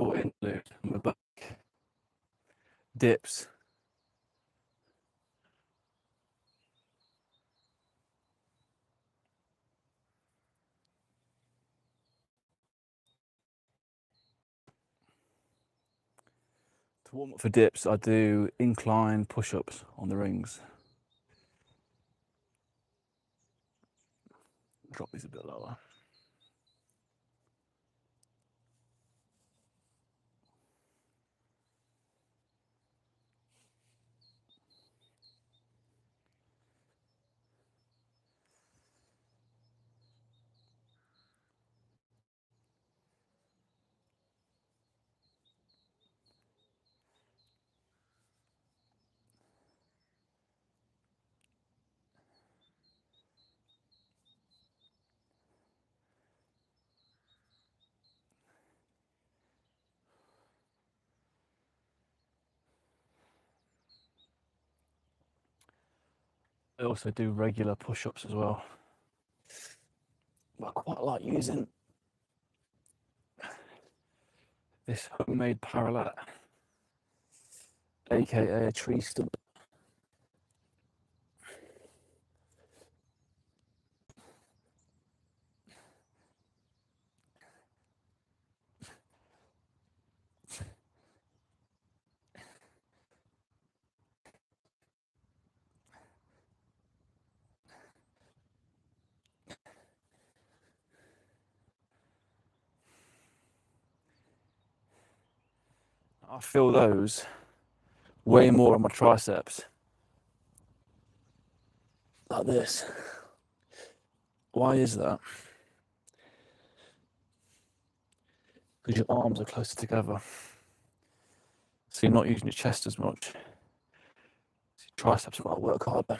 Short interlude, and we're back. Dips. To warm up for dips, I do incline push-ups on the rings. Drop these a bit lower. I also do regular push-ups as well. But I quite like using this homemade parallel, aka a tree stump. I feel those way more on my triceps, like this. Why is that? Because your arms are closer together, so you're not using your chest as much. So your triceps have got to work harder.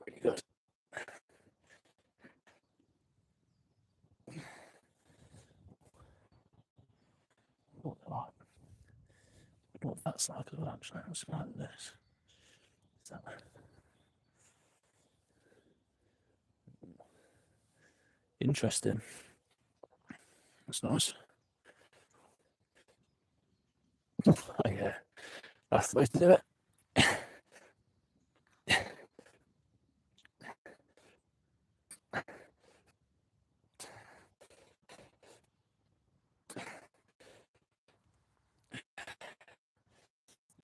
Really good. What that's like as well, actually. It's like this. Is that... Interesting. That's nice. Oh, yeah, that's the way to do it.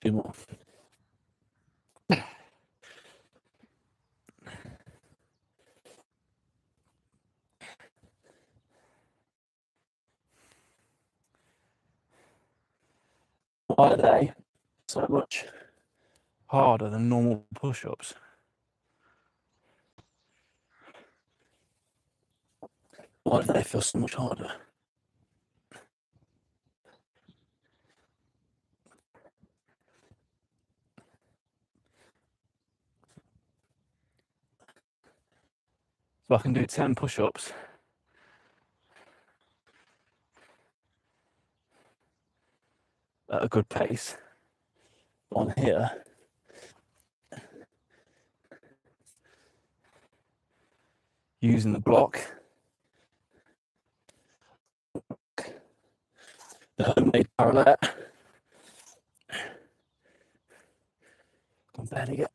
A few more. Why are they so much harder than normal push-ups? Why do they feel so much harder? So I can do 10 push-ups at a good pace on here. Using the block, the homemade parallel. I'm barely get.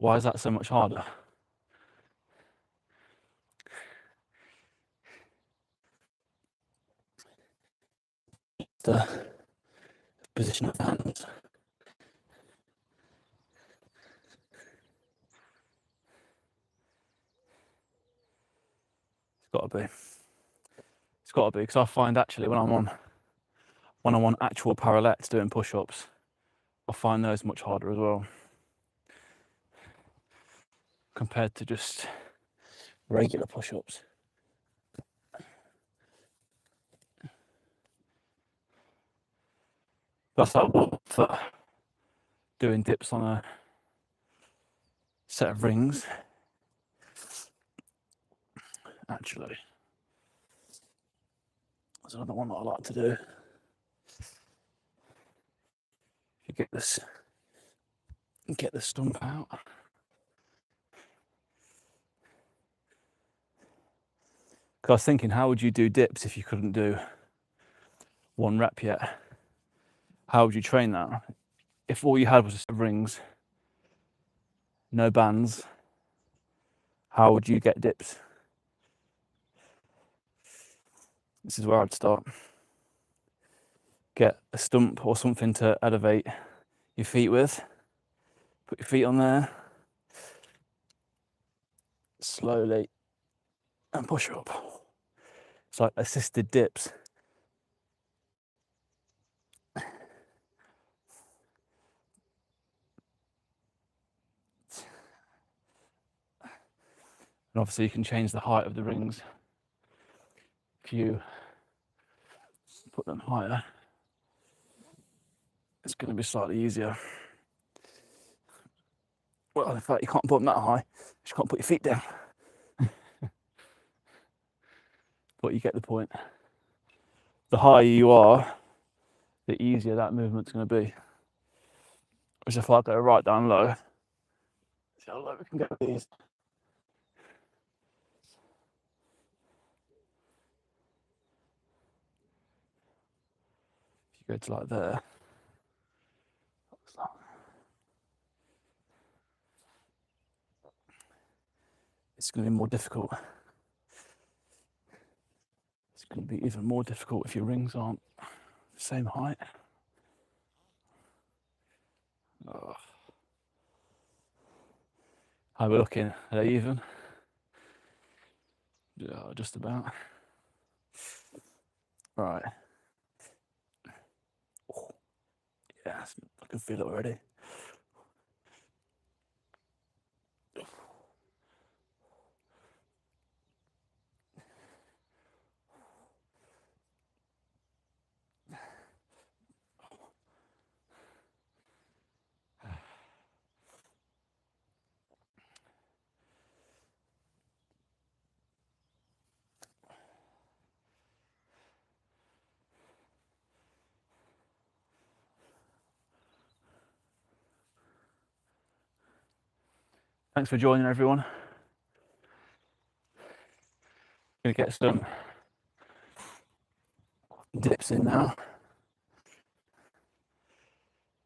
Why is that so much harder? The position of the hands. It's got to be. It's got to be, because I find actually when I'm on actual parallettes doing push-ups, I find those much harder as well, compared to just regular push-ups. That's like what for doing dips on set of rings. Actually, there's another one that I like to do. You get the stump out. Because I was thinking, how would you do dips if you couldn't do 1 rep yet? How would you train that? If all you had was a set of rings, no bands, how would you get dips? This is where I'd start. Get a stump or something to elevate your feet with. Put your feet on there. Slowly. And push up. It's like assisted dips. And obviously you can change the height of the rings. If you put them higher, it's going to be slightly easier. Well, in fact, you can't put them that high. You can't put your feet down. But you get the point. The higher you are, the easier that movement's going to be. Which if I go right down low, see how low we can get with these. If you go to like there, it's going to be more difficult. It's going to be even more difficult if your rings aren't the same height. Oh. How are we looking? Are they even? Yeah, just about. Right. Oh, yeah, I can feel it already. Thanks for joining, everyone. Gonna get some dips in now.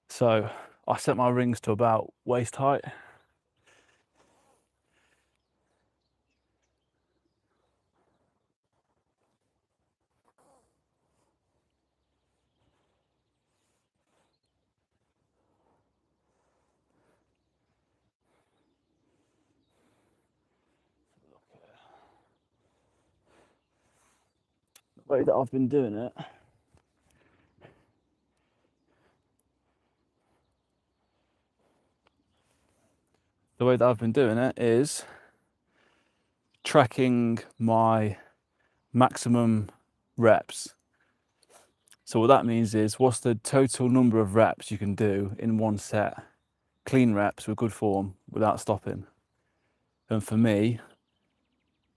So I set my rings to about waist height. The way that I've been doing it, is tracking my maximum reps. So what that means is, what's the total number of reps you can do in one set, clean reps with good form without stopping. And for me,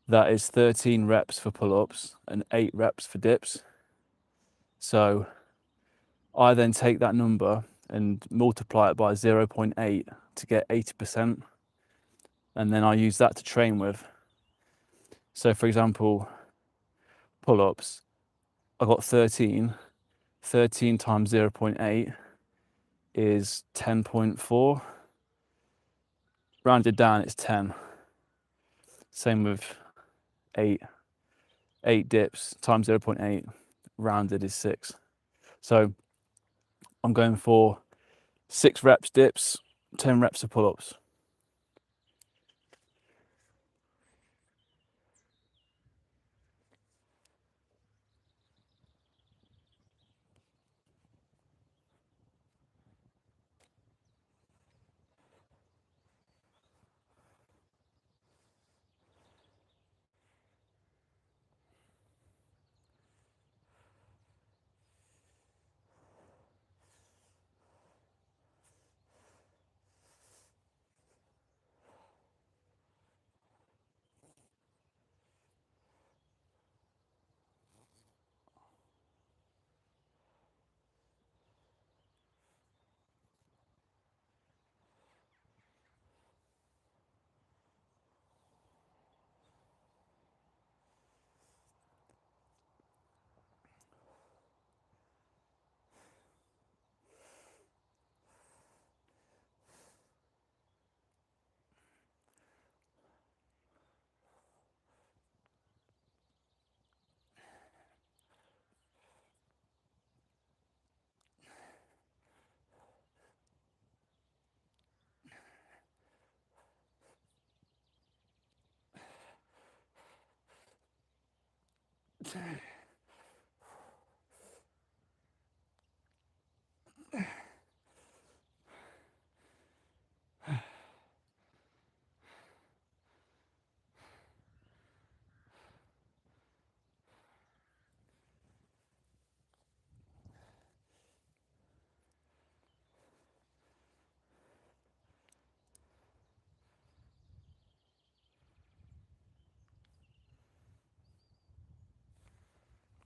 that is 13 reps for pull-ups and 8 reps for dips. So I then take that number and multiply it by 0.8 to get 80%. And then I use that to train with. So for example, pull-ups, I got 13 times 0.8 is 10.4. Rounded down, it's 10. Same with 8 dips times 0.8, rounded is 6. So I'm going for 6 reps dips, 10 reps of pull-ups.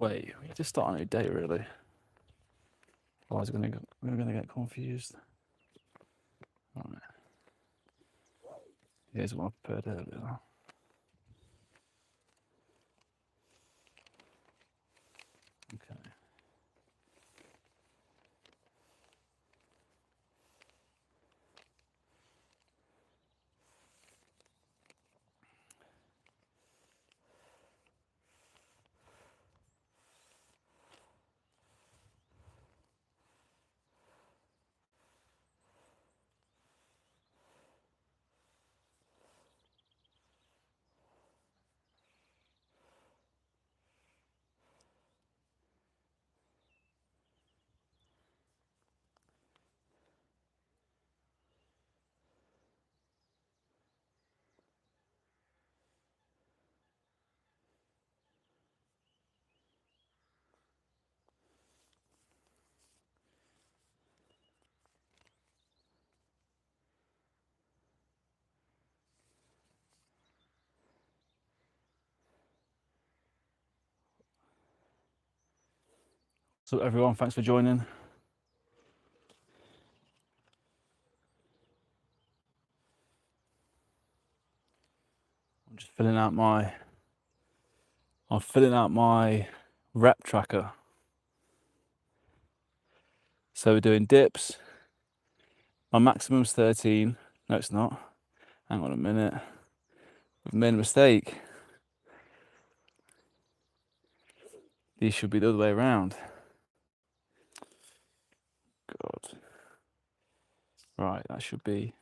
Wait, we need to start a new day, really. Otherwise, we're gonna get confused. All right. Here's what I prepared earlier. Okay. So everyone, thanks for joining. I'm just filling out my rep tracker. So we're doing dips. My maximum's 13. No, it's not. Hang on a minute. We've made a mistake. These should be the other way around. God. Right, that should be,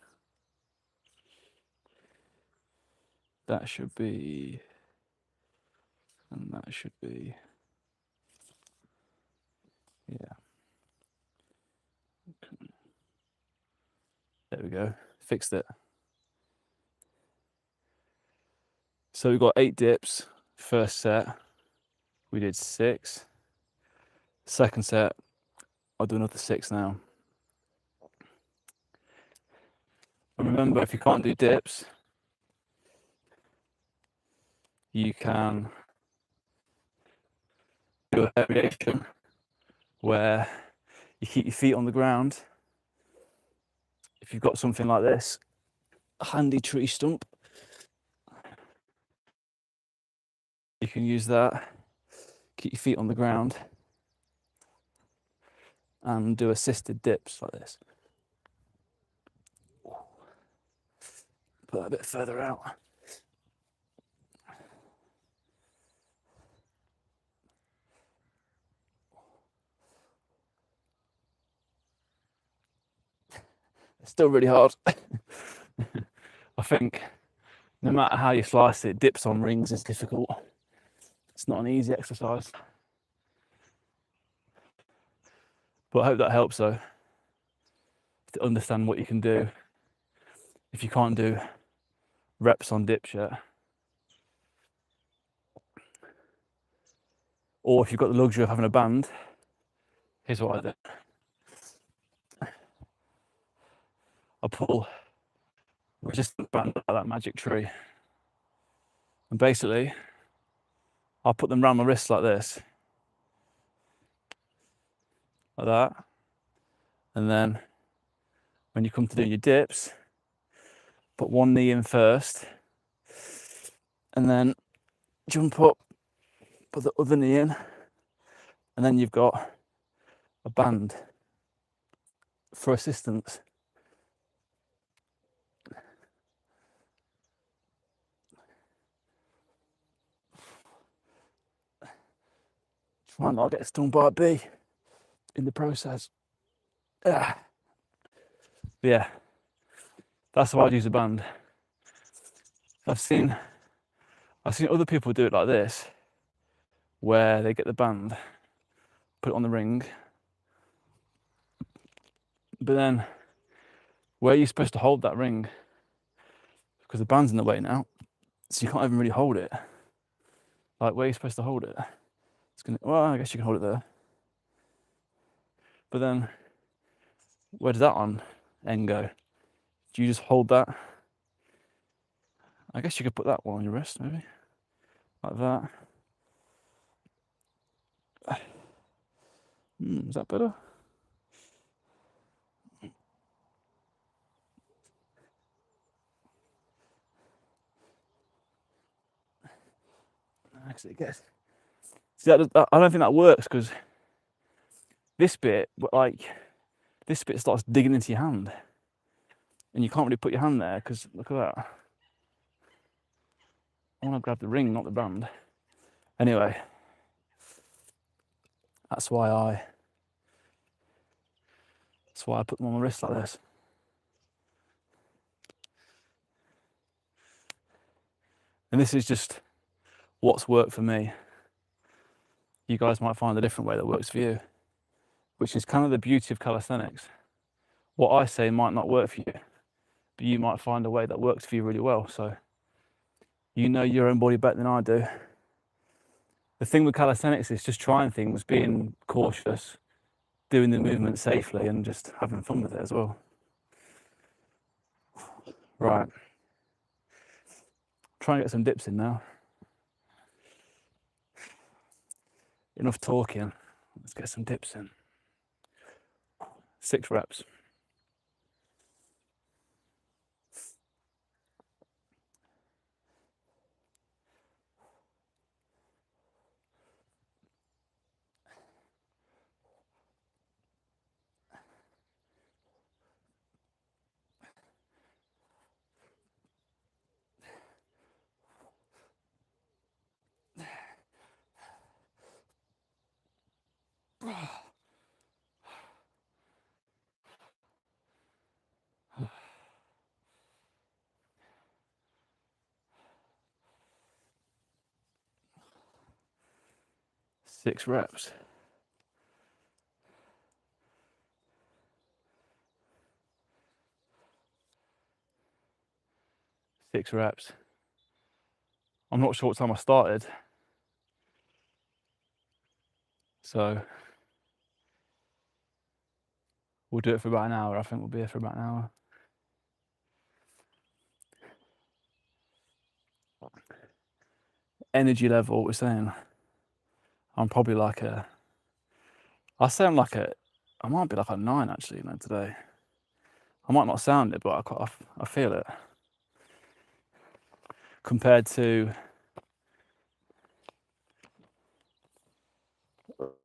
and that should be. Yeah. Okay. There we go. Fixed it. So we've got 8 dips. First set, we did 6. Second set, I'll do another 6 now. And remember, if you can't do dips, you can do a variation where you keep your feet on the ground. If you've got something like this, a handy tree stump, you can use that, keep your feet on the ground and do assisted dips like this. Put that a bit further out. It's still really hard. I think no matter how you slice it, dips on rings is difficult. It's not an easy exercise. But I hope that helps though, to understand what you can do if you can't do reps on dips yet. Or if you've got the luxury of having a band, here's what I do. I pull resistance band out of that magic tree. And basically, I'll put them around my wrists like this. Like that. And then when you come to do your dips, put one knee in first. And then jump up, put the other knee in. And then you've got a band for assistance. Try not to get stung by a bee in the process. Yeah, that's how I'd use a band. I've seen other people do it like this, where they get the band, put it on the ring, but then where are you supposed to hold that ring? Because the band's in the way now, so you can't even really hold it. Like, where are you supposed to hold it? It's gonna, well, I guess you can hold it there. But then, where does that on end go? Do you just hold that? I guess you could put that one on your wrist, maybe. Like that. Is that better? Actually, I guess. See, I don't think that works because this bit, like, this bit starts digging into your hand. And you can't really put your hand there because look at that. I want to grab the ring, not the band. Anyway, that's why I put them on my wrist like this. And this is just what's worked for me. You guys might find a different way that works for you, which is kind of the beauty of calisthenics. What I say might not work for you, but you might find a way that works for you really well. So you know your own body better than I do. The thing with calisthenics is just trying things, being cautious, doing the movement safely, and just having fun with it as well. Right. Try and get some dips in now. Enough talking. Let's get some dips in. 6 reps. 6 reps. 6 reps. I'm not sure what time I started, so we'll do it for about an hour. I think we'll be here for about an hour. Energy level, we're saying I'm probably like I say I'm like I might be like a 9 actually, today. I might not sound it, but I feel it. Compared to,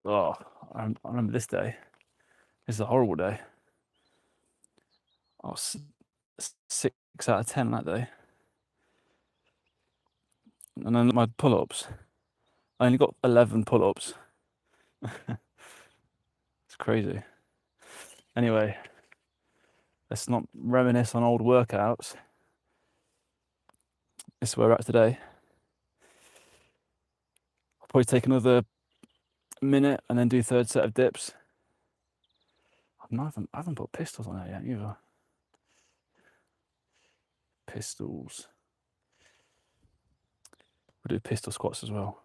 I remember this day. This is a horrible day. I was 6 out of 10 that day. And then my pull-ups, I only got 11 pull-ups. It's crazy. Anyway, let's not reminisce on old workouts. This is where we're at today. I'll probably take another minute and then do 3rd set of dips. I haven't put pistols on it yet either. Pistols. We'll do pistol squats as well.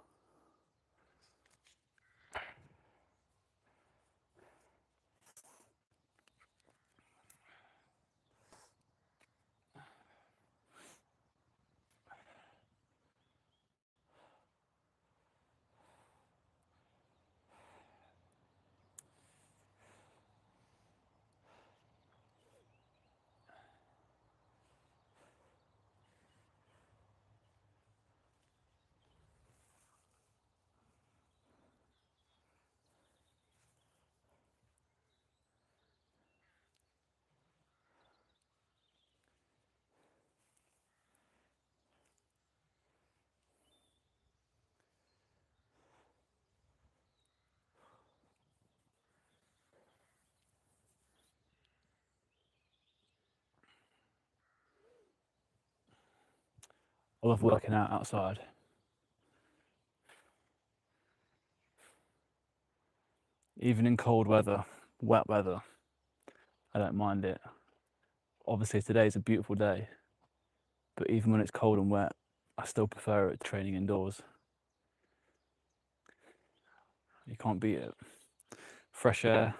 I love working out outside. even in cold weather, wet weather, I don't mind it. Obviously today is a beautiful day, but even when it's cold and wet, I still prefer it training indoors. You can't beat it. Fresh air,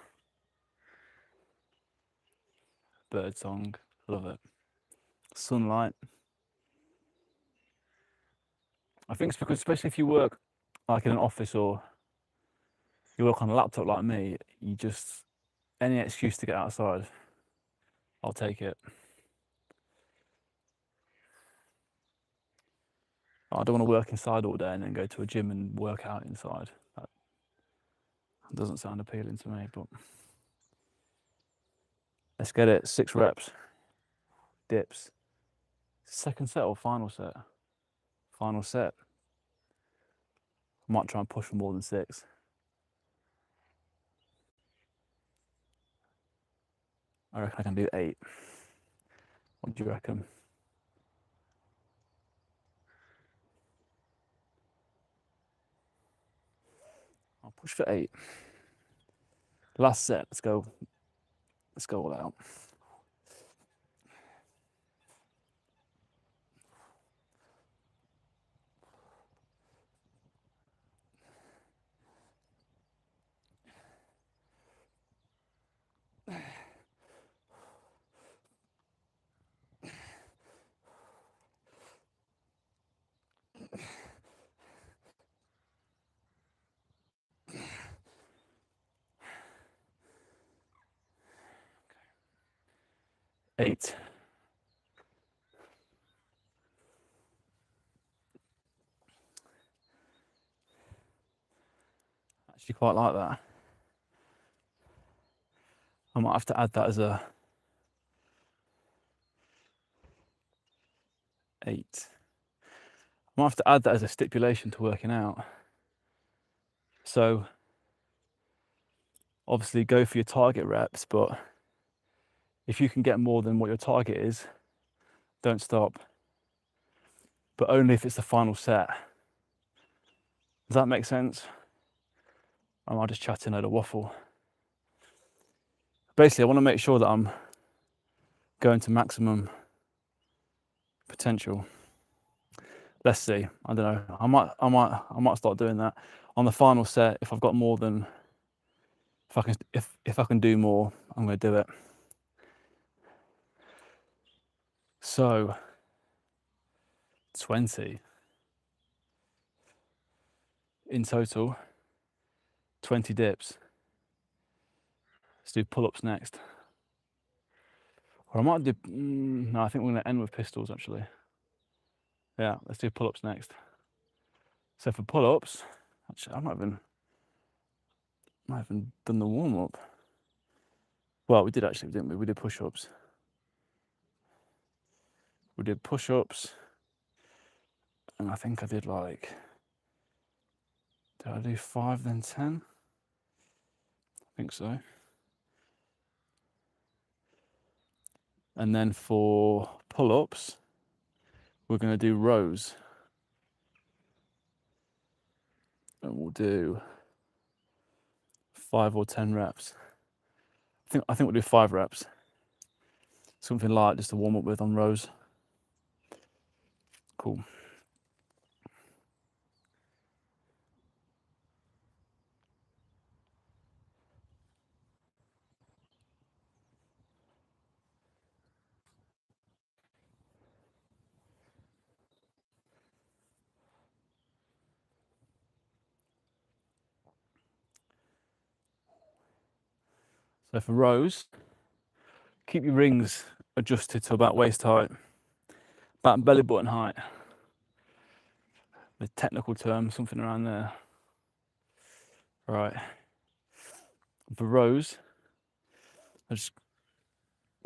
bird song, love it. Sunlight. I think it's because, especially if you work like in an office or you work on a laptop like me, you just, any excuse to get outside, I'll take it. I don't want to work inside all day and then go to a gym and work out inside. That doesn't sound appealing to me, but let's get it. 6 reps, dips. Second set or final set? Final set. I might try and push for more than 6. I reckon I can do 8. What do you reckon? I'll push for 8. Last set, let's go all out. Eight. Actually quite like that. I might have to add that as a 8. I might have to add that as a stipulation to working out. So obviously go for your target reps, but if you can get more than what your target is, don't stop. But only if it's the final set. Does that make sense? Or am I just chatting out of waffle? Basically, I want to make sure that I'm going to maximum potential. Let's see. I don't know. I might start doing that on the final set. If I've got more than, if I can do more, I'm going to do it. So 20 in total. 20 dips. Let's do pull-ups next. Or I might do. No, I think we're going to end with pistols actually. Yeah, let's do pull-ups next. So for pull-ups, actually, I've not even done the warm-up. Well, we did actually, didn't we? We did push-ups. We did push-ups, and I think I did like. Did I do 5 then 10? I think so. And then for pull-ups, we're going to do rows. And we'll do 5 or 10 reps. I think we'll do 5 reps. Something light just to warm up with on rows. Cool. So for rows, keep your rings adjusted to about waist height, about belly button height. The technical term, something around there. Right. For rows, I just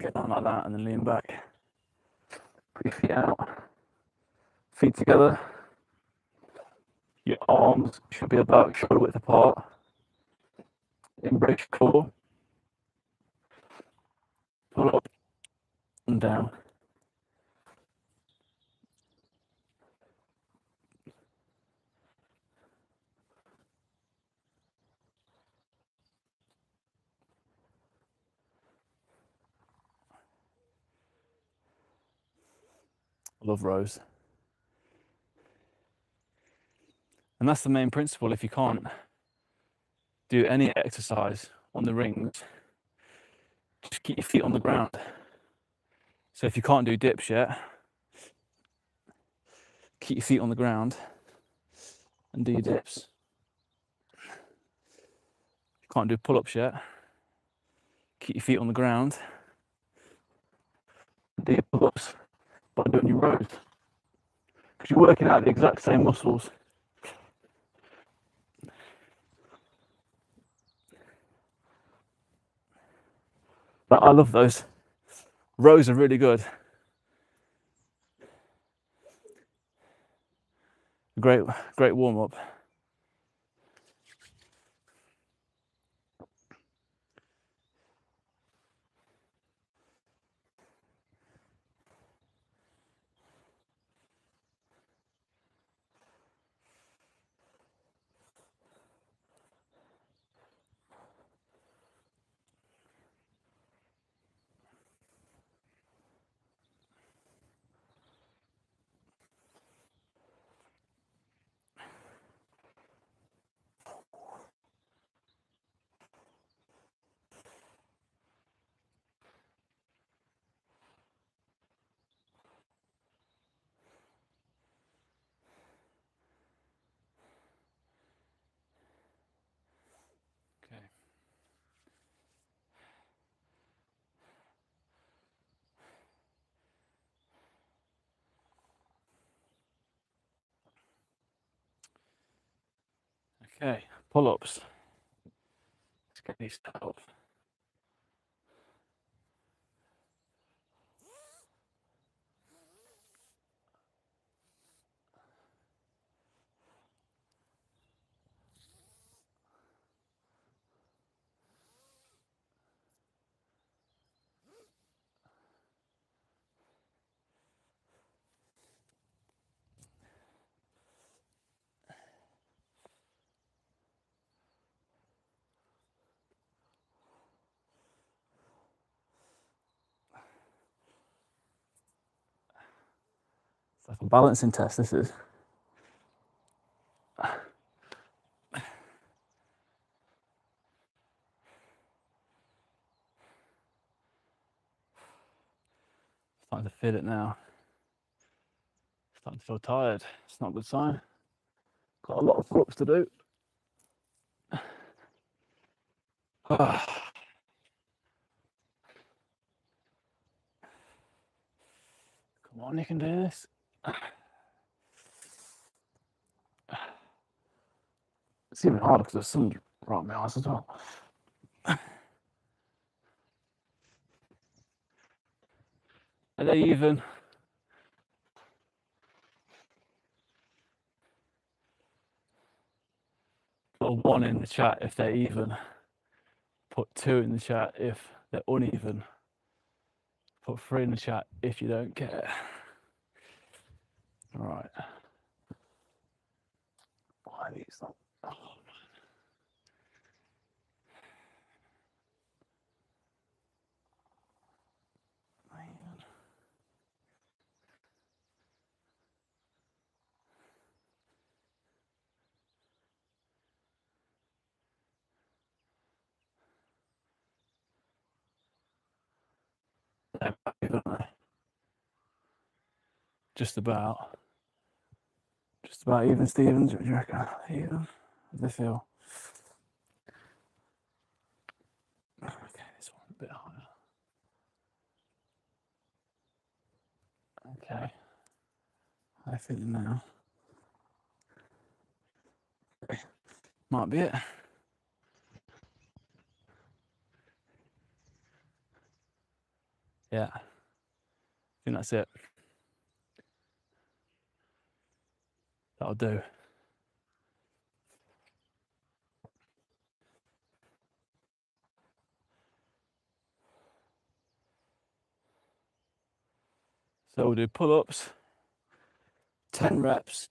get down like that and then lean back. Put your feet out, feet together. Your arms should be about shoulder width apart. Embrace your core. Pull up and down. I love rows. And that's the main principle. If you can't do any exercise on the rings, just keep your feet on the ground. So if you can't do dips yet, keep your feet on the ground and do your dips. If you can't do pull-ups yet, keep your feet on the ground and do your pull-ups by doing your rows. Because you're working out the exact same muscles. But I love those. Rows are really good. Great warm-up. Okay. Okay, pull-ups. Let's get these set up. It's like a balancing test, this is. Starting to feel it now. Starting to feel tired. It's not a good sign. Got a lot of pull-ups to do. Come on, you can do this. It's even harder because the sun's right in my eyes as well. Are they even? Put 1 in the chat if they're even. Put 2 in the chat if they're uneven. Put 3 in the chat if you don't care. All right. Why are these not? Oh, man. They're happy, aren't they? Just about. Just about even, Stevens. What do you reckon? Even? How do they feel? Okay, this one a bit higher. Okay. How are they feeling now? Okay. Might be it. Yeah. I think that's it. That'll do. So we'll do pull-ups, 10 reps.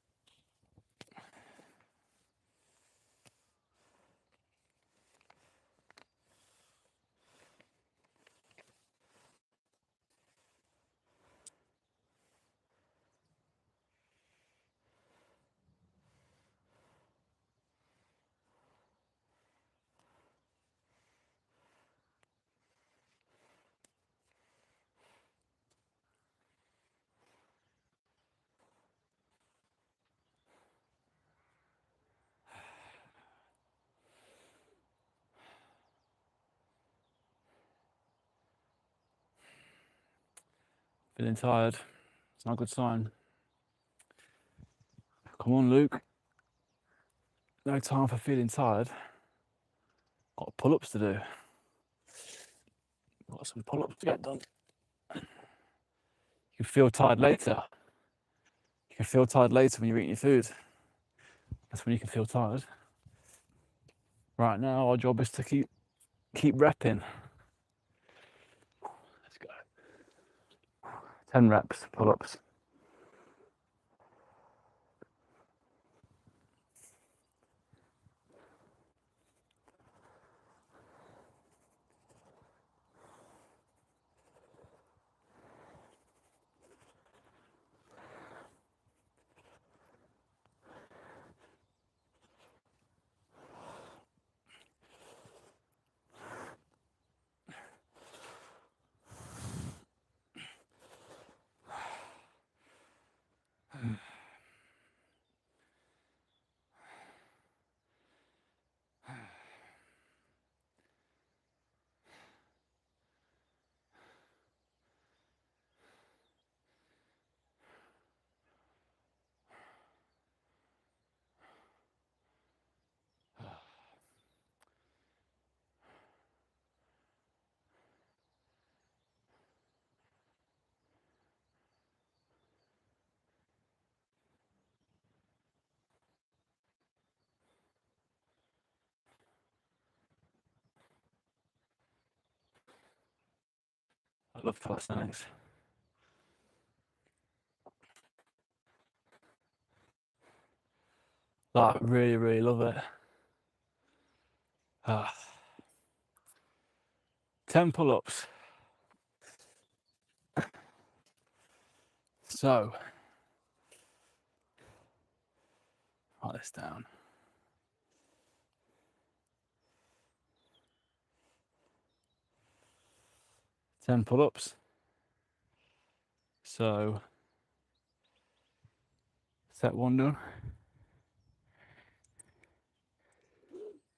Feeling tired. It's not a good sign. Come on, Luke. No time for feeling tired. Got pull-ups to do. Got some pull-ups to get done. You can feel tired later. You can feel tired later when you're eating your food. That's when you can feel tired. Right now, our job is to keep repping. Let's go. 10 reps, pull-ups. I love calisthenics. Like, really, really love it. 10 pull-ups. So, write this down. 10 pull-ups. So, set 1 done.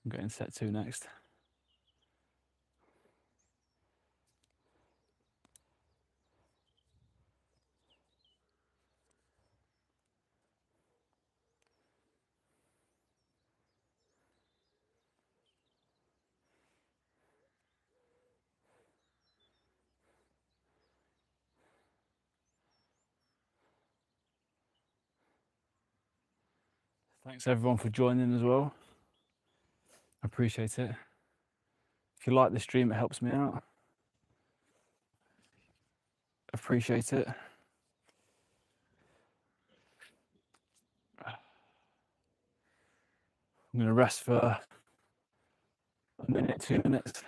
I'm getting set 2 next. Thanks everyone for joining as well. I appreciate it. If you like the stream, it helps me out. Appreciate it. I'm going to rest for a minute, 2 minutes,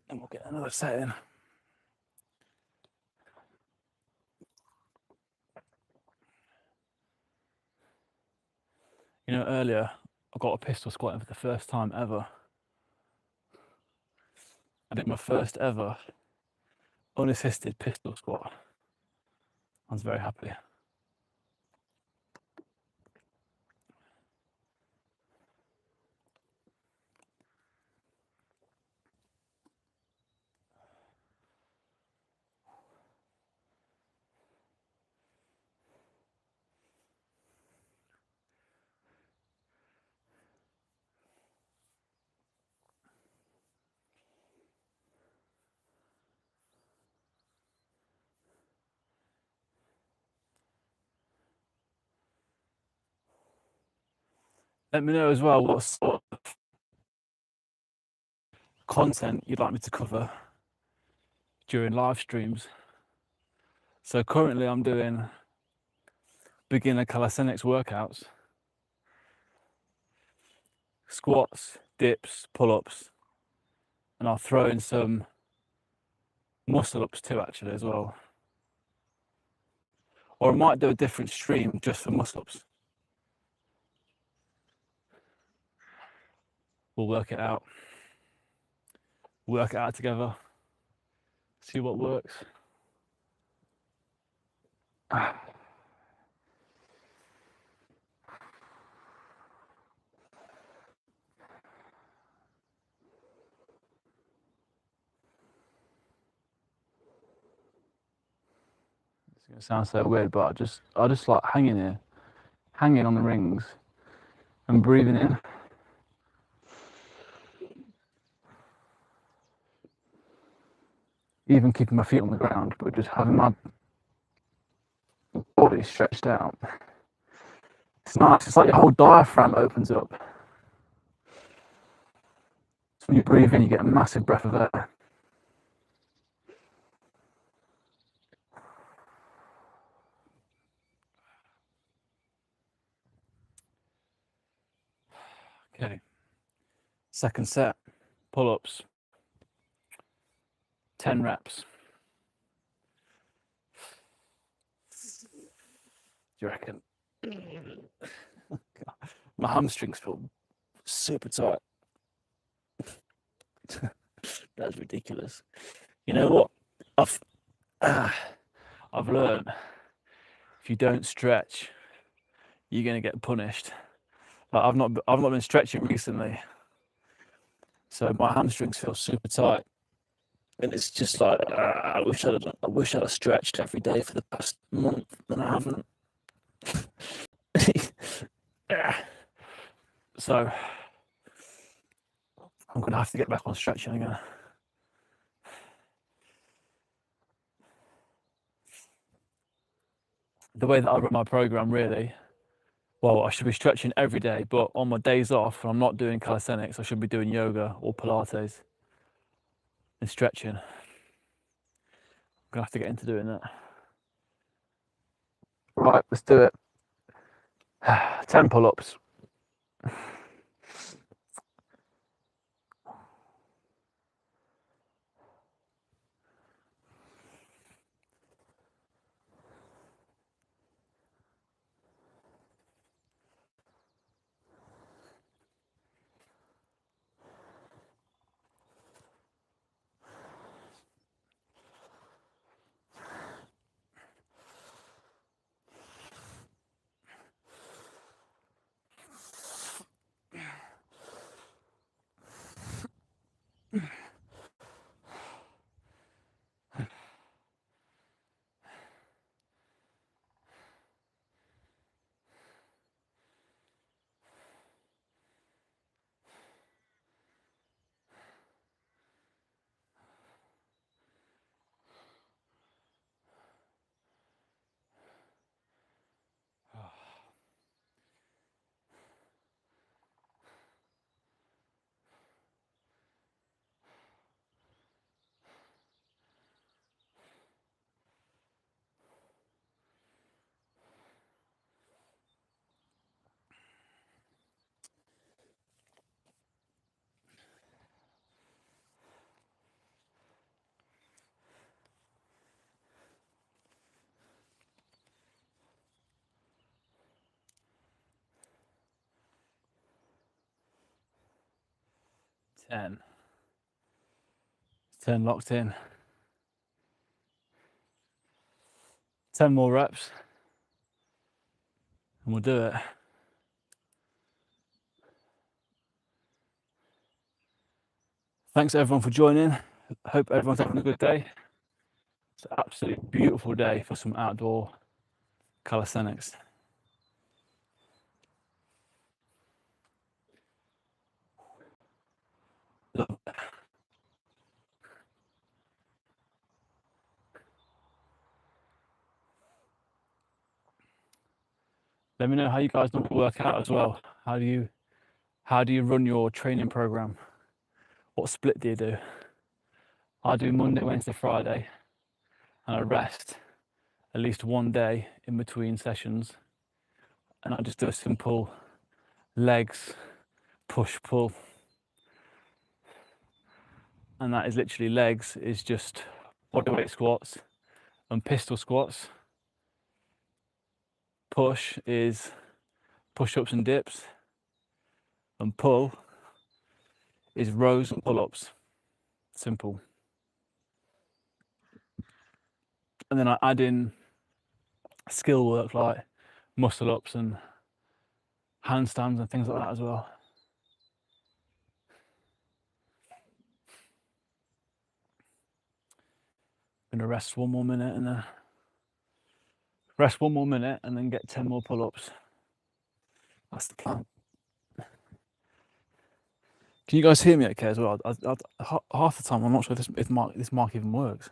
and we'll get another set in. You know, earlier I got a pistol squat in for the first time ever. I did my first ever unassisted pistol squat. I was very happy. Let me know as well what sort of content you'd like me to cover during live streams. So currently I'm doing beginner calisthenics workouts, squats, dips, pull-ups, and I'll throw in some muscle-ups too actually as well. Or I might do a different stream just for muscle-ups. We'll work it out. Work it out together. See what works. It's gonna sound so weird, but I just like hanging here, hanging on the rings and breathing in. Even keeping my feet on the ground, but just having my body stretched out. It's nice. It's like your whole diaphragm opens up. So when you breathe in, you get a massive breath of air. Okay. Second set, pull-ups, 10 reps. Do you reckon? My hamstrings feel super tight. That's ridiculous. You know what? I've learned if you don't stretch, you're gonna get punished. Like I've not been stretching recently, so my hamstrings feel super tight, and it's just like I wish I'd have stretched every day for the past month, and I haven't. So I'm gonna have to get back on stretching again. The way that I run my program, really, well, I should be stretching every day, but on my days off, when I'm not doing calisthenics, I should be doing yoga or Pilates and stretching. I'm gonna have to get into doing that. Right, let's do it. 10 pull-ups. Ten locked in. 10 more reps and we'll do it. Thanks everyone for joining. Hope everyone's having a good day. It's an absolutely beautiful day for some outdoor calisthenics. Let me know how you guys normally work out as well. How do you run your training program? What split do you do? I do Monday, Wednesday, Friday, and I rest at least one day in between sessions, and I just do a simple legs push pull, and that is literally legs is just bodyweight squats and pistol squats. Push is push-ups and dips, and pull is rows and pull-ups. Simple. And then I add in skill work like muscle ups and handstands and things like that as well. I'm gonna rest one more minute and then Rest 1 more minute and then get 10 more pull-ups. That's the plan. Can you guys hear me okay as well? Half the time I'm not sure if this mic even works.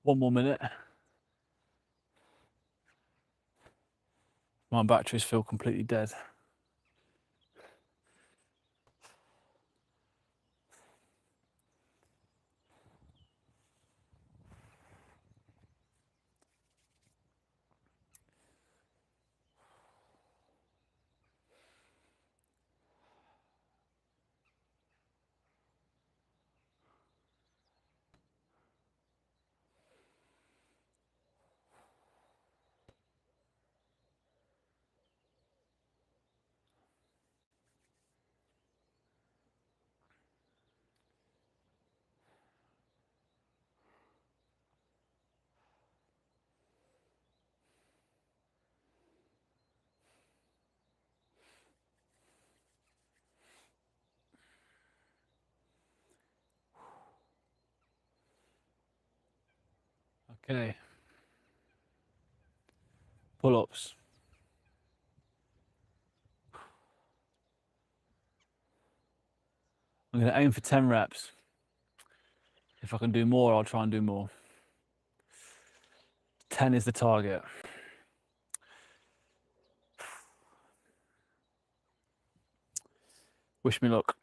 One more minute. My batteries feel completely dead. Okay. Pull-ups. I'm going to aim for 10 reps. If I can do more, I'll try and do more. 10 is the target. Wish me luck.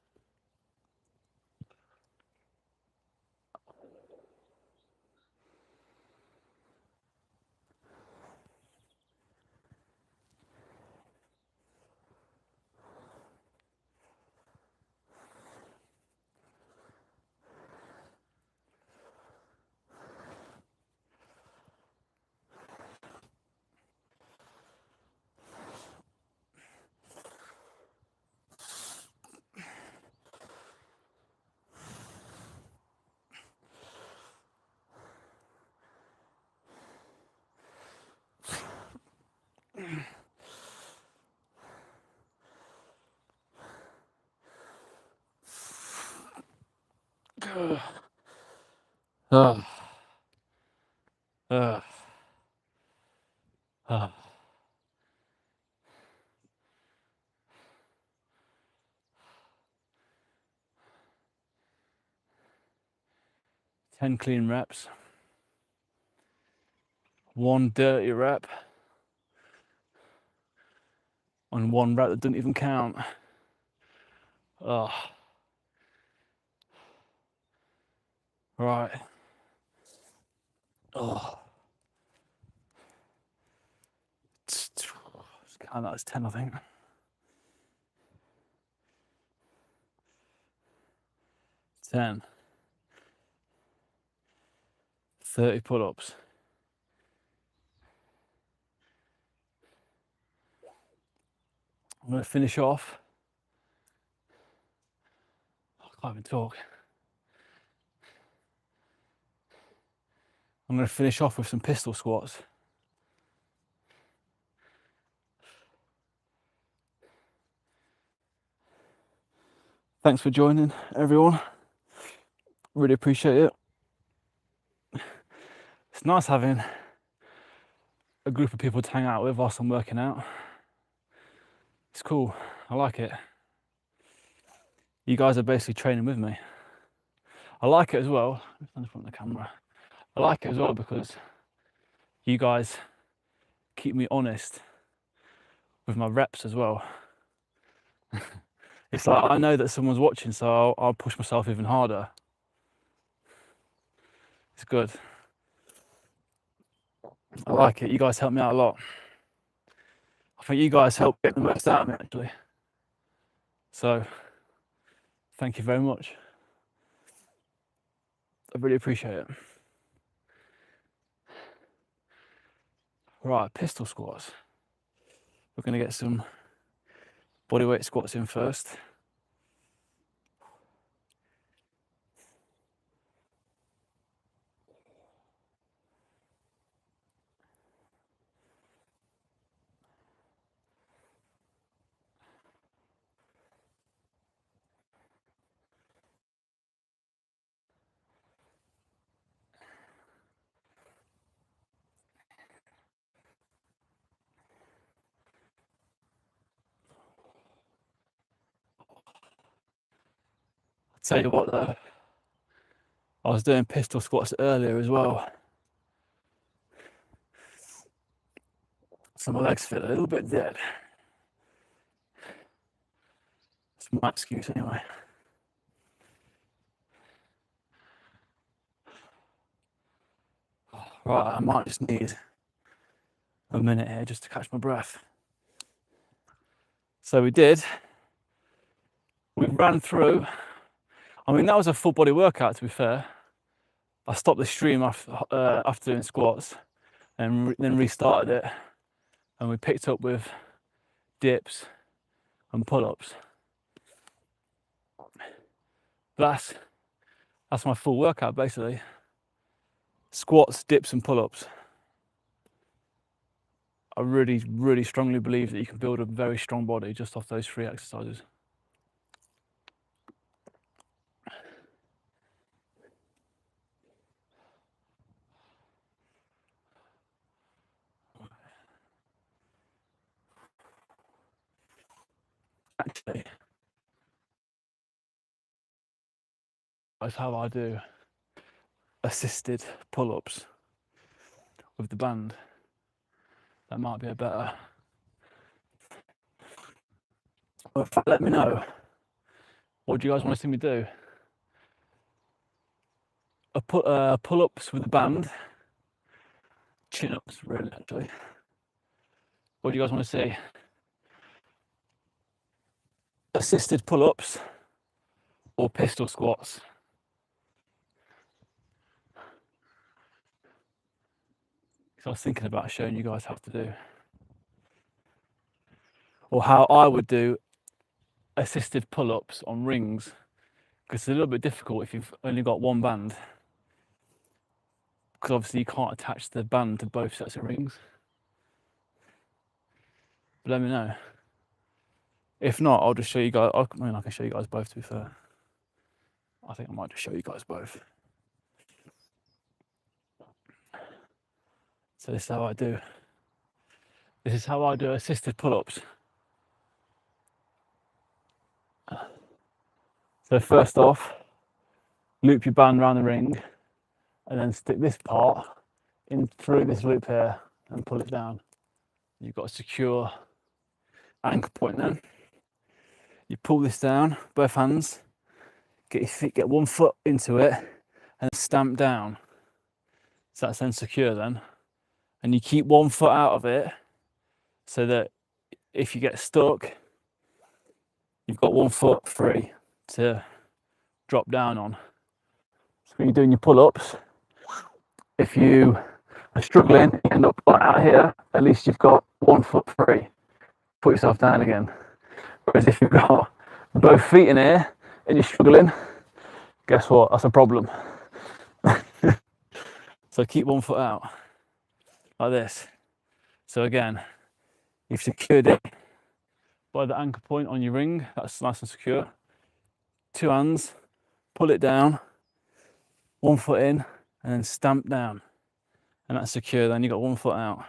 Uh, uh, uh. 10 clean reps. 1 dirty rep. And 1 rep that doesn't even count. Oh. Right. Oh. And that's 10, I think. 10. 30 pull-ups. I'm going to finish off. I can't even talk. I'm going to finish off with some pistol squats. Thanks for joining, everyone. Really appreciate it. It's nice having a group of people to hang out with whilst I'm working out. It's cool. I like it. You guys are basically training with me. I like it as well. I'm in front of the camera. I like it as well because you guys keep me honest with my reps as well. It's like I know that someone's watching, so I'll push myself even harder. It's good. I like it. You guys help me out a lot. I think you guys help get the most out of me, actually. So, thank you very much. I really appreciate it. Right, pistol squats. We're going to get some bodyweight squats in first. Tell you what though, I was doing pistol squats earlier as well. So my legs feel a little bit dead. It's my excuse anyway. Right, I might just need a minute here just to catch my breath. So we ran through. I mean, that was a full body workout, to be fair. I stopped the stream after doing squats and then restarted it. And we picked up with dips and pull-ups. That's my full workout, basically. Squats, dips and pull-ups. I really, really strongly believe that you can build a very strong body just off those 3 exercises. Actually, that's how I do assisted pull-ups with the band. That might be a better. Well, let me know. What do you guys want to see me do? Pull-ups with the band. Chin-ups, really, actually. What do you guys want to see? Assisted pull-ups or pistol squats? Because I was thinking about showing you guys how to do. Or how I would do assisted pull-ups on rings. Because it's a little bit difficult if you've only got one band. Because obviously you can't attach the band to both sets of rings. But let me know. If not, I'll just show you guys. I mean, I can show you guys both, to be fair. I think I might just show you guys both. So this is how I do. This is how I do assisted pull-ups. So first off, loop your band around the ring and then stick this part in through this loop here and pull it down. You've got a secure anchor point then. You pull this down, both hands, get your feet, get one foot into it, and stamp down. So that's then secure then. And you keep 1 foot out of it so that if you get stuck, you've got 1 foot free to drop down on. So when you're doing your pull-ups, if you are struggling, you end up out here, at least you've got 1 foot free. Put yourself down again. Whereas if you've got both feet in here and you're struggling, guess what? That's a problem. So keep 1 foot out, like this. So again, you've secured it by the anchor point on your ring. That's nice and secure. 2 hands, pull it down, 1 foot in, and then stamp down. And that's secure, then you've got 1 foot out.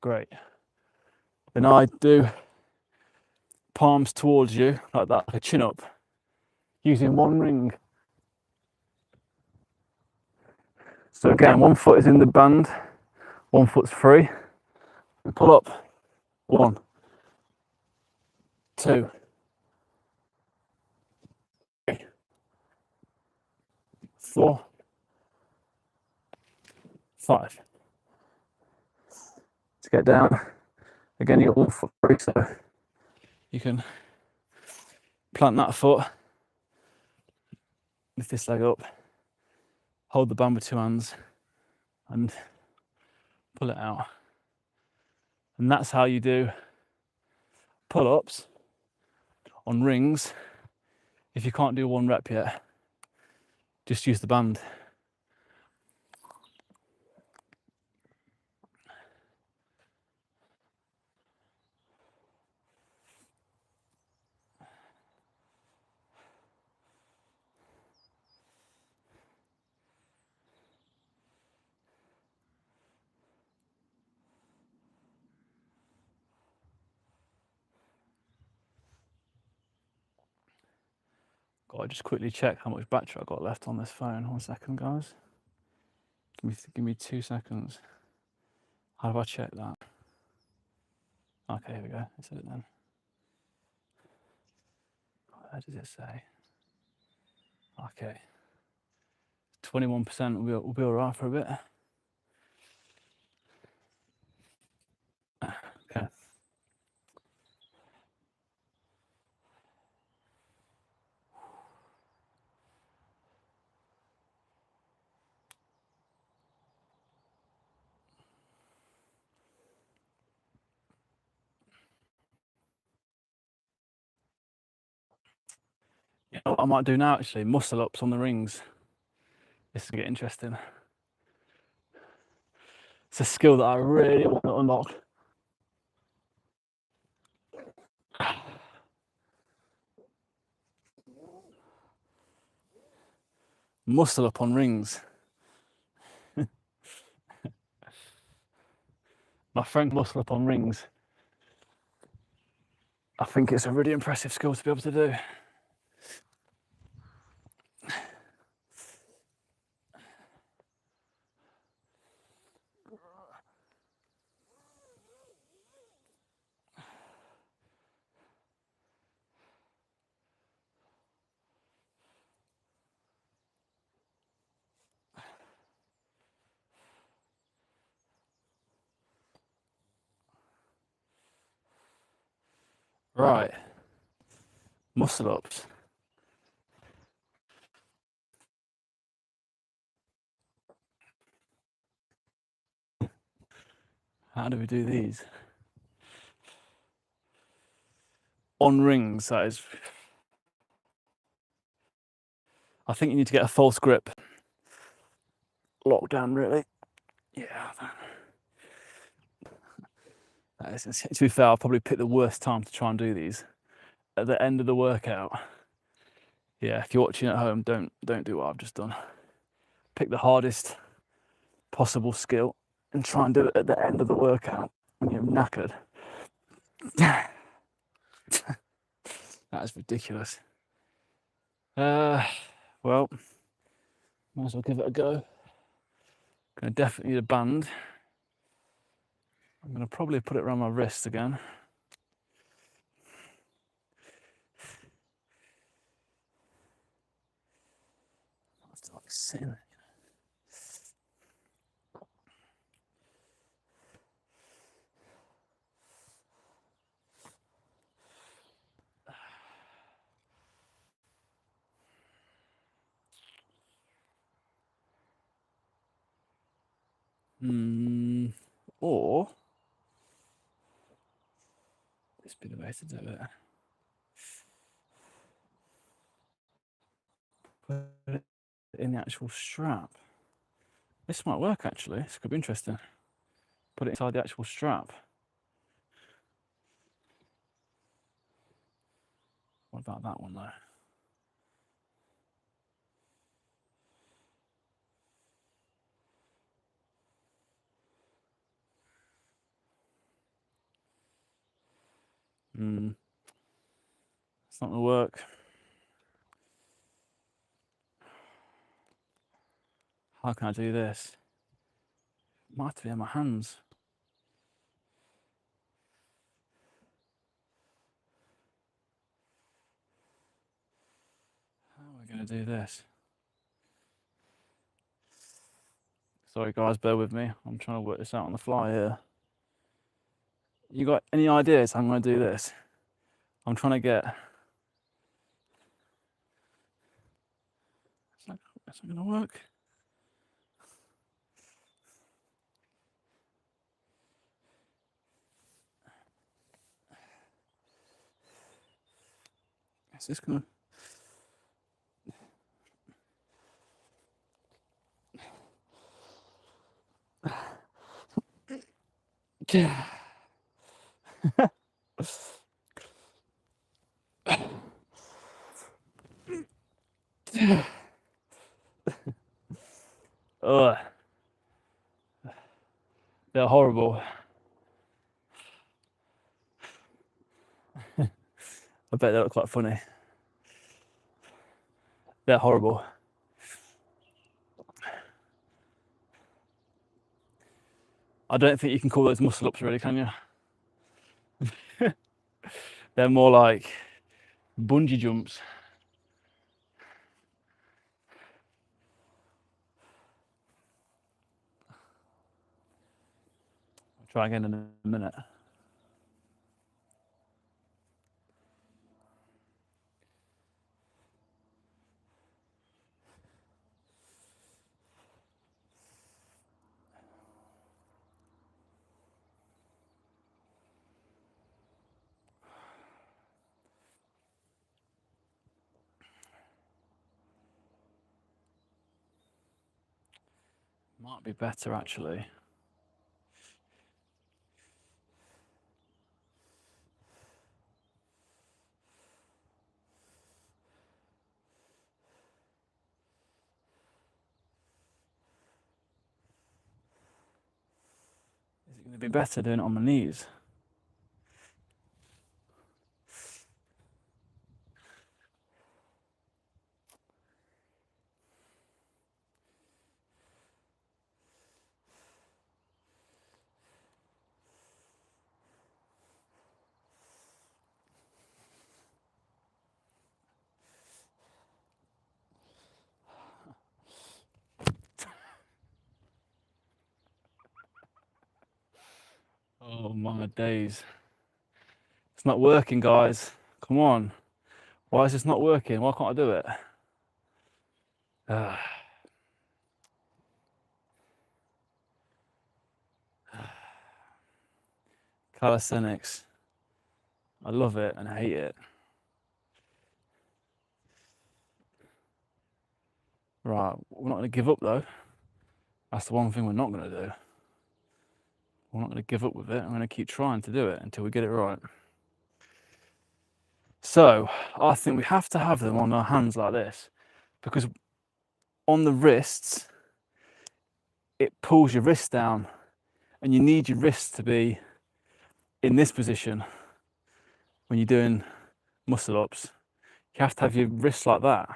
Great. Then I do palms towards you, like that, like a chin up, using 1 ring. So again, 1 foot is in the band, 1 foot's free. And pull up. 1, 2, 3, 4, 5. To get down, again, you got 1 foot free, so you can plant that foot, lift this leg up, hold the band with 2 hands, and pull it out. And that's how you do pull-ups on rings. If you can't do 1 rep yet, just use the band. Gotta just quickly check how much battery I've got left on this phone. 1 second, guys. Give me 2 seconds. How do I check that? Okay, here we go. Is it then? Where does it say? Okay. 21% will be alright for a bit. Okay. You know what I might do now actually? Muscle ups on the rings. This will get interesting. It's a skill that I really want to unlock. Muscle up on rings. My friend muscle up on rings. I think it's a really impressive skill to be able to do. Right, muscle ups. How do we do these? On rings, that is. I think you need to get a false grip. Lockdown, really. Yeah. That is, to be fair, I'll probably pick the worst time to try and do these. At the end of the workout. Yeah, if you're watching at home, don't do what I've just done. Pick the hardest possible skill and try and do it at the end of the workout when you're knackered. That is ridiculous. Well, might as well give it a go. Gonna definitely need a band. I'm gonna probably put it around my wrist again. I have to like sit in it. Or this be the way to do it. Put it in the actual strap. This might work actually. This could be interesting. Put it inside the actual strap. What about that one though? It's not gonna work. How can I do this? It might have to be in my hands. How are we gonna do this? Sorry guys, bear with me. I'm trying to work this out on the fly here. You got any ideas how I'm gonna do this? I'm trying to get... It's not gonna work. Is this gonna... Ugh. They're horrible. I bet they look quite funny. They're horrible. I don't think you can call those muscle ups really, can you? They're more like bungee jumps. I'll try again in a minute. Might be better actually. Is it going to be better doing it on my knees? Oh my days. It's not working, guys. Come on. Why is this not working? Why can't I do it? Calisthenics. I love it and hate it. Right, we're not going to give up though. That's the one thing we're not going to do. We're not going to give up with it. I'm going to keep trying to do it until we get it right. So I think we have to have them on our hands like this, because on the wrists, it pulls your wrist down, and you need your wrists to be in this position when you're doing muscle ups. You have to have your wrists like that.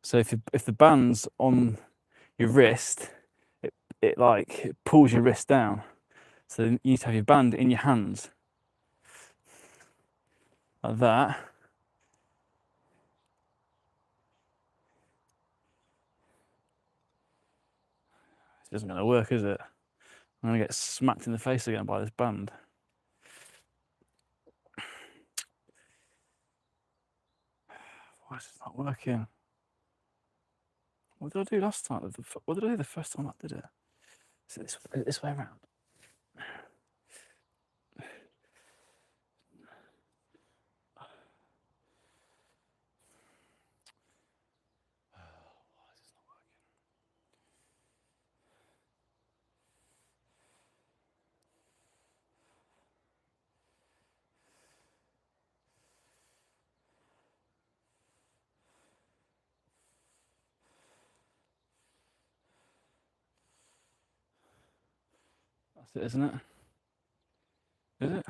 So if the band's on your wrist, it pulls your wrist down. So you need to have your band in your hands like that. This isn't going to work, is it? I'm going to get smacked in the face again by this band. Why is this not working? What did I do last time? What did I do the first time I did it? So this way around. That's it, isn't it? Is it?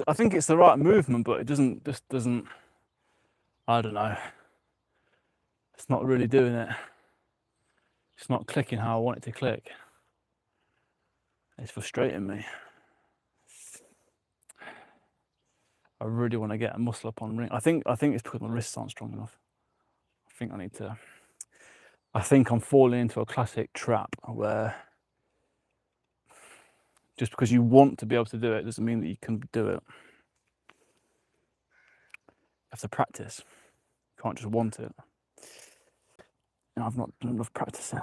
I think it's the right movement, but it doesn't. I don't know. It's not really doing it. It's not clicking how I want it to click. It's frustrating me. I really want to get a muscle up on ring. I think it's because my wrists aren't strong enough. I think I need to. I think I'm falling into a classic trap where just because you want to be able to do it doesn't mean that you can do it. You have to practice. You can't just want it. And I've not done enough practicing.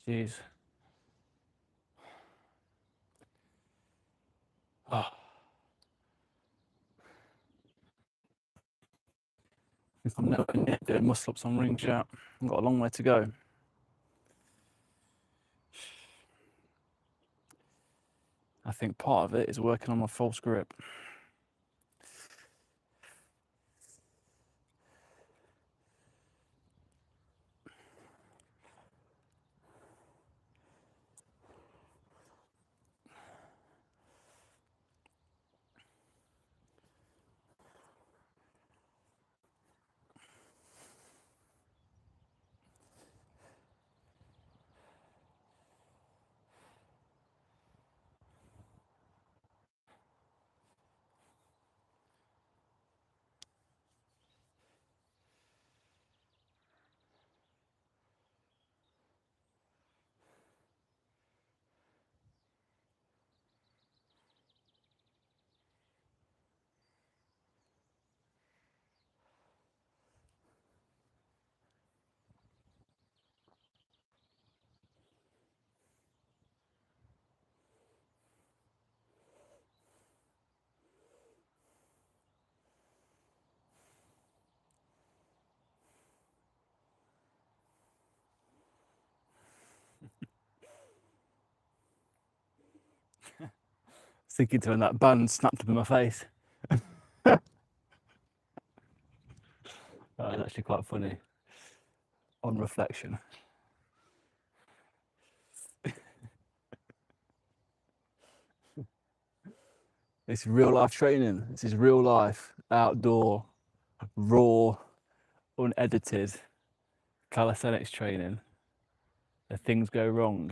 Jeez. Oh. I'm never near doing muscle ups on rings yet. I've got a long way to go. I think part of it is working on my false grip. Thinking to when that band snapped up in my face. That was actually quite funny on reflection. It's real life training. This is real life, outdoor, raw, unedited calisthenics training. If things go wrong.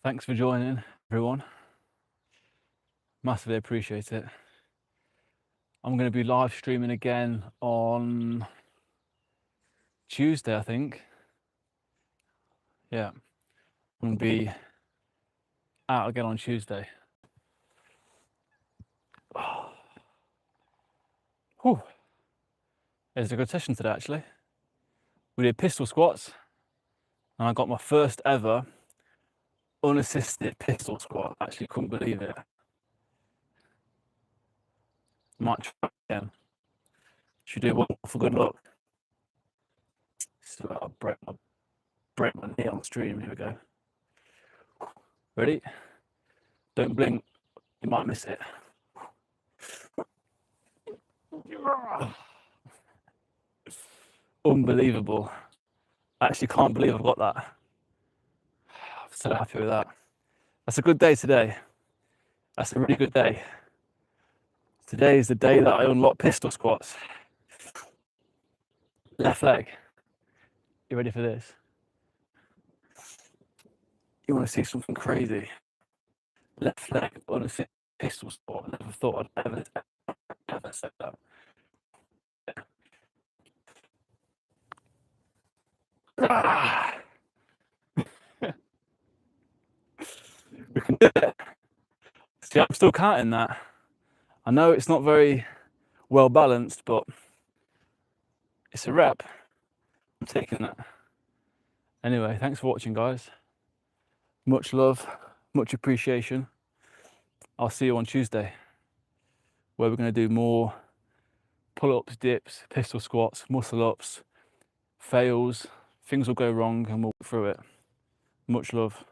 Thanks for joining, everyone. Massively appreciate it. I'm going to be live streaming again on Tuesday, I think. Yeah, I'm going to be out again on Tuesday. Whew. It was a good session today, actually. We did pistol squats, and I got my first ever unassisted pistol squat. Actually, couldn't believe it. Might try again. Should do one for good luck. So I'll break my knee on stream. Here we go. Ready? Don't blink. You might miss it. Unbelievable. I actually can't believe I've got that. I'm so happy with that. That's a good day today. That's a really good day. Today is the day that I unlock pistol squats. Left leg. You ready for this? You want to see something crazy? Left leg unassisted pistol squat. I never thought I'd ever said that. We can do it. See, I'm still counting that. I know it's not very well balanced, but it's a rep. I'm taking that. Anyway, thanks for watching, guys. Much love, much appreciation. I'll see you on Tuesday, where we're going to do more pull-ups, dips, pistol squats, muscle-ups, fails. Things will go wrong and we'll work through it. Much love.